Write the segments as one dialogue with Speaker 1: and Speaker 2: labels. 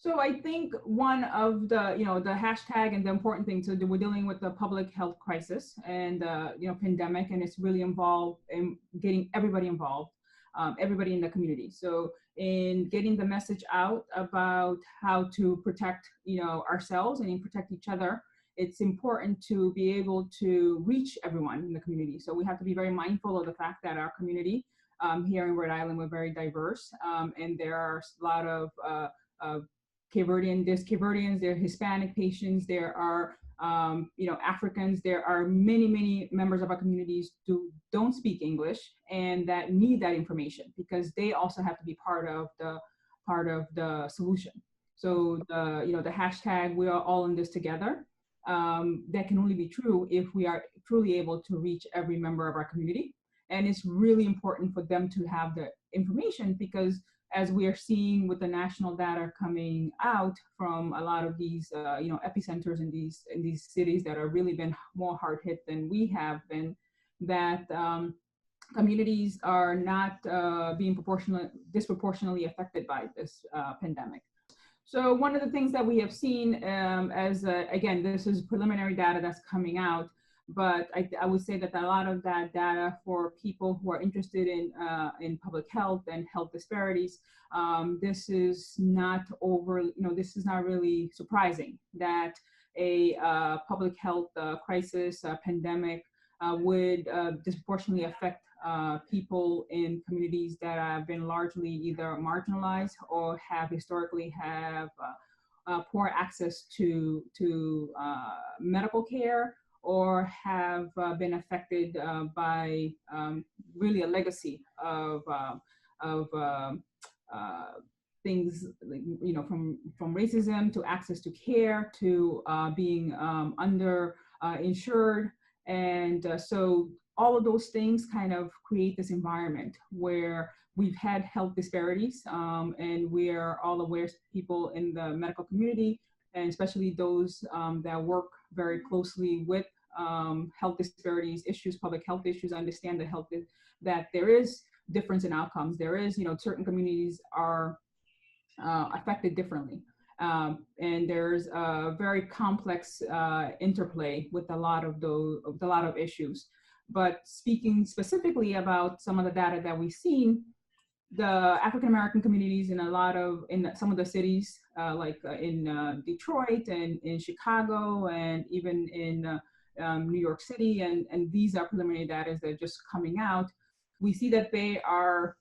Speaker 1: So I think one of the, the hashtag and the important thing to do, we're dealing with the public health crisis and, pandemic, and it's really involved in getting everybody involved, everybody in the community. So in getting the message out about how to protect, ourselves and protect each other, it's important to be able to reach everyone in the community. So we have to be very mindful of the fact that our community here in Rhode Island, we're very diverse, and there are a lot of Cape Verdean, there's Cape Verdeans, there are Hispanic patients, there are Africans, there are many members of our communities who don't speak English and that need that information because they also have to be part of the solution. So the hashtag "we are all in this together," that can only be true if we are truly able to reach every member of our community. And it's really important for them to have the information because as we are seeing with the national data coming out from a lot of these, epicenters in these cities that are really been more hard hit than we have been, that communities are not being disproportionately affected by this pandemic. So one of the things that we have seen again, this is preliminary data that's coming out, but I would say that a lot of that data for people who are interested in public health and health disparities, this is not this is not really surprising that a public health crisis, pandemic would disproportionately affect people in communities that have been largely either marginalized or have historically poor access to medical care, or have been affected by really a legacy of things, from racism to access to care to being insured. And so all of those things kind of create this environment where we've had health disparities, and we are all aware, people in the medical community, and especially those that work very closely with health disparities issues, public health issues, understand that there is difference in outcomes. There is, certain communities are affected differently. And there's a very complex interplay with a lot of issues. But speaking specifically about some of the data that we've seen, the African American communities in some of the cities, like in Detroit and in Chicago and even in New York City, and these are preliminary data that are just coming out, we see that they are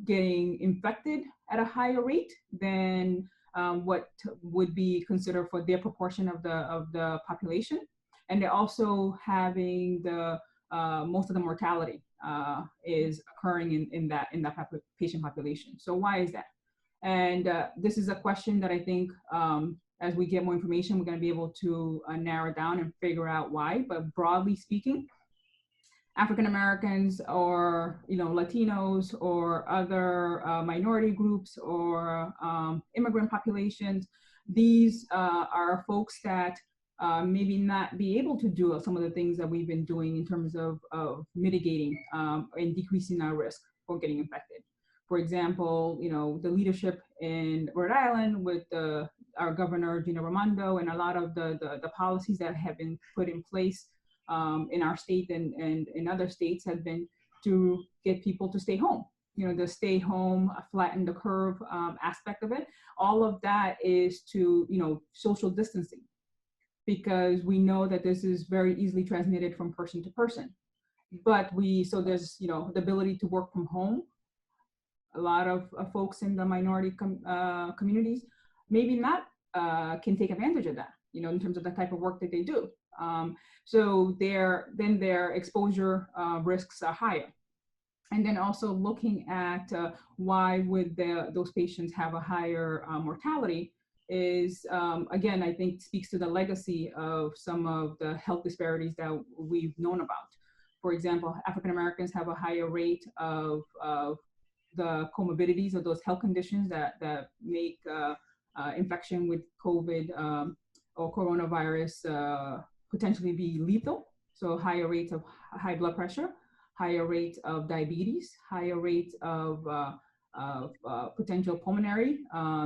Speaker 1: getting infected at a higher rate than what would be considered for their proportion of the population, and they're also having most of the mortality is occurring in that patient population. So why is that? And this is a question that I think as we get more information, we're going to be able to narrow down and figure out why. But broadly speaking, African Americans or Latinos or other minority groups or immigrant populations, these are folks that maybe not be able to do some of the things that we've been doing in terms of mitigating and decreasing our risk for getting infected. For example, the leadership in Rhode Island with our governor, Gina Raimondo, and a lot of the policies that have been put in place in our state and in other states have been to get people to stay home. The stay home, flatten the curve aspect of it. All of that is to, social distancing, because we know that this is very easily transmitted from person to person. But so there's, the ability to work from home. A lot of folks in the minority communities maybe not can take advantage of that, in terms of the type of work that they do. So their exposure risks are higher. And then also looking at why would those patients have a higher mortality is, again, I think speaks to the legacy of some of the health disparities that we've known about. For example, African Americans have a higher rate of the comorbidities of those health conditions that make infection with COVID or coronavirus potentially be lethal. So higher rates of high blood pressure, higher rates of diabetes, higher rates of potential pulmonary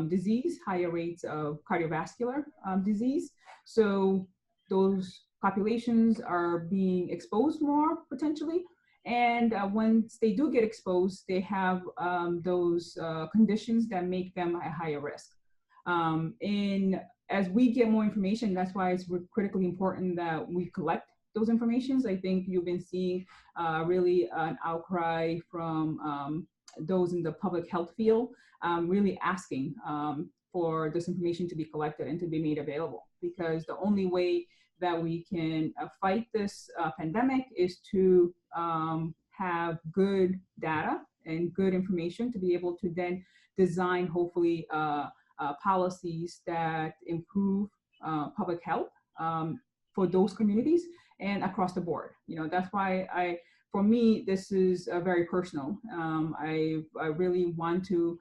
Speaker 1: disease, higher rates of cardiovascular disease. So those populations are being exposed more potentially. And once they do get exposed, they have those conditions that make them a higher risk. And as we get more information, that's why it's critically important that we collect those informations. I think you've been seeing really an outcry from those in the public health field, really asking for this information to be collected and to be made available, because the only way that we can fight this pandemic is to have good data and good information to be able to then design, hopefully, policies that improve public health for those communities and across the board. That's why for me, this is very personal. I really want to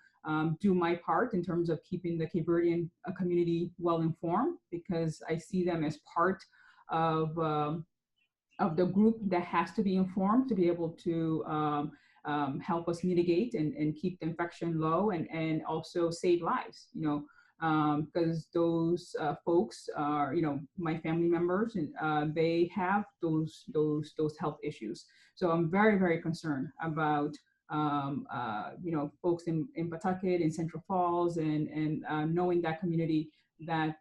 Speaker 1: do my part in terms of keeping the Cape Verdean community well informed, because I see them as part of the group that has to be informed to be able to help us mitigate and keep the infection low and also save lives, because those folks are, my family members, and they have those health issues. So I'm very, very concerned about folks in Pawtucket, in Central Falls, and knowing that community, that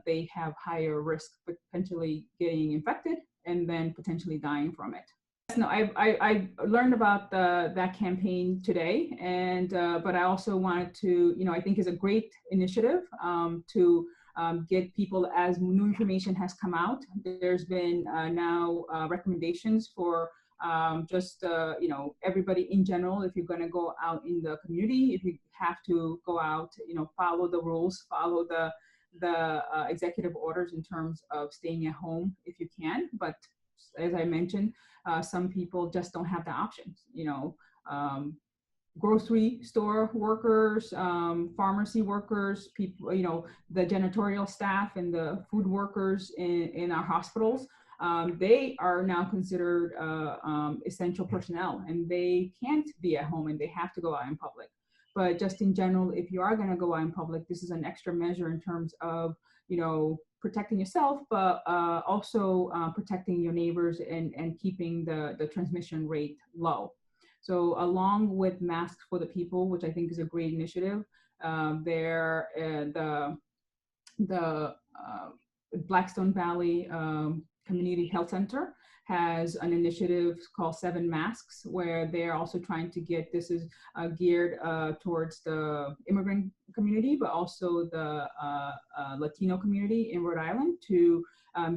Speaker 1: they have higher risk potentially getting infected and then potentially dying from it. No, I learned about that campaign today, and but I also wanted to, I think is a great initiative to get people, as new information has come out. There's been now recommendations for just everybody in general. If you're going to go out in the community, if you have to go out, follow the rules, follow the executive orders in terms of staying at home if you can. But as I mentioned, some people just don't have the options. Grocery store workers, pharmacy workers, people, the janitorial staff and the food workers in our hospitals, they are now considered essential personnel, and they can't be at home and they have to go out in public. But just in general, if you are going to go out in public, this is an extra measure in terms of, protecting yourself, but also protecting your neighbors and keeping the transmission rate low. So along with masks for the people, which I think is a great initiative, the Blackstone Valley Community Health Center has an initiative called 7 Masks, where they're also trying to get, this is geared towards the immigrant community, but also the Latino community in Rhode Island, to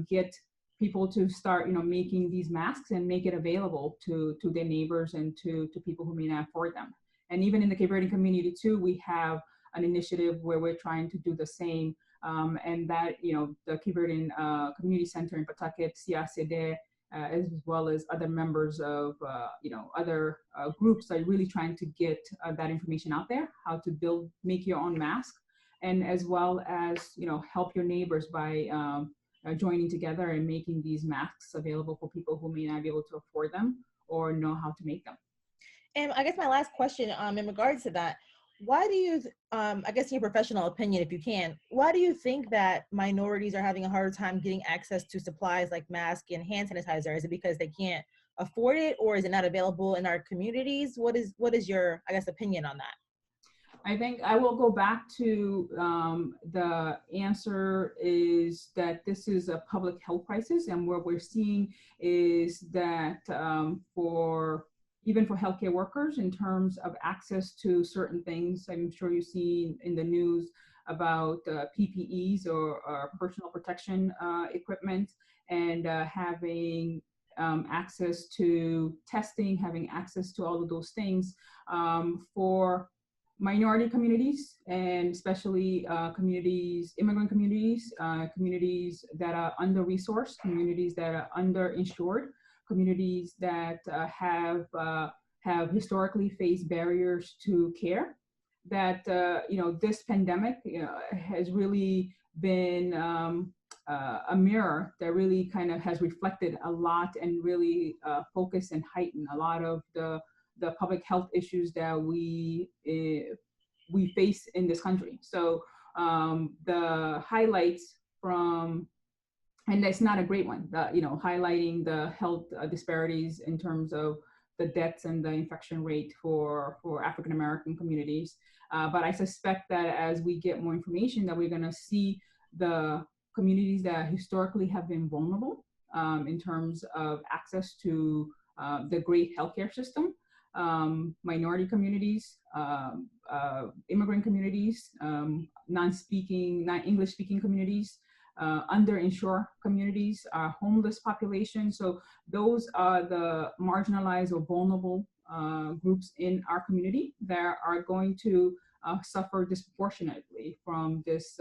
Speaker 1: get people to start, making these masks and make it available to their neighbors and to people who may not afford them. And even in the Cape Verdean community too, we have an initiative where we're trying to do the same. And that, the Cape Verdean Community Center in Pawtucket, CACD, as well as other members of, other groups are really trying to get that information out there, how to make your own mask, and as well as, help your neighbors by joining together and making these masks available for people who may not be able to afford them or know how to make them.
Speaker 2: And I guess my last question in regards to that, why do you, I guess in your professional opinion, if you can, why do you think that minorities are having a harder time getting access to supplies like masks and hand sanitizer? Is it because they can't afford it, or is it not available in our communities? What is your, I guess, opinion on that?
Speaker 1: I think I will go back to the answer is that this is a public health crisis, and what we're seeing is that even for healthcare workers, in terms of access to certain things, I'm sure you see in the news about PPEs or personal protection equipment, and having access to testing, having access to all of those things for minority communities, and especially immigrant communities, communities that are under-resourced, communities that are under-insured, communities that have historically faced barriers to care. That this pandemic has really been a mirror that really kind of has reflected a lot and really focused and heightened a lot of the the public health issues that we face in this country. So the highlights from, and that's not a great one, highlighting the health disparities in terms of the deaths and the infection rate for African American communities. But I suspect that as we get more information, that we're going to see the communities that historically have been vulnerable in terms of access to the great healthcare system, minority communities, immigrant communities, non-English speaking communities, underinsured communities, homeless population. So those are the marginalized or vulnerable groups in our community that are going to suffer disproportionately from this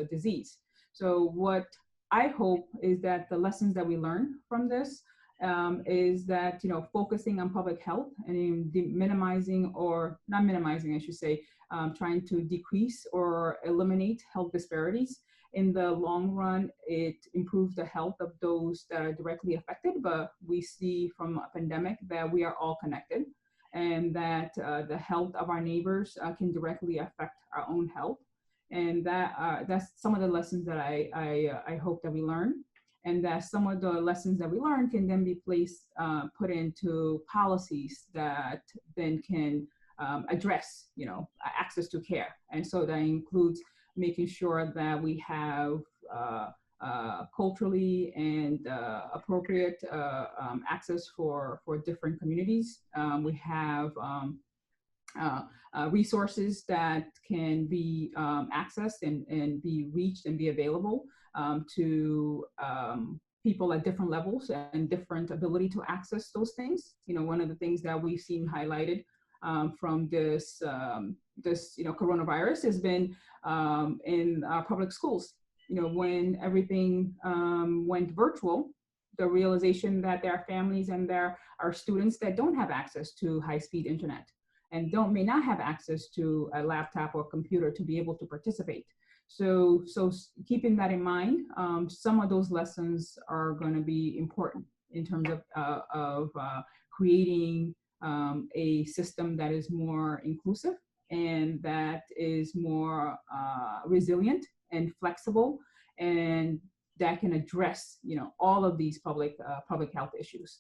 Speaker 1: disease. So what I hope is that the lessons that we learn from this is that, focusing on public health and minimizing, or not minimizing, I should say, trying to decrease or eliminate health disparities. In the long run, it improves the health of those that are directly affected, but we see from a pandemic that we are all connected, and that the health of our neighbors can directly affect our own health. And that's some of the lessons that I hope that we learn, and that some of the lessons that we learn can then be put into policies that then can address, access to care. And so that includes making sure that we have culturally and appropriate access for different communities. We have resources that can be accessed and be reached and be available to people at different levels and different ability to access those things. One of the things that we've seen highlighted from this coronavirus has been in our public schools. When everything went virtual, the realization that there are families and there are students that don't have access to high-speed internet and may not have access to a laptop or computer to be able to participate. So keeping that in mind, some of those lessons are going to be important in terms of creating a system that is more inclusive and that is more resilient and flexible, and that can address all of these public health issues.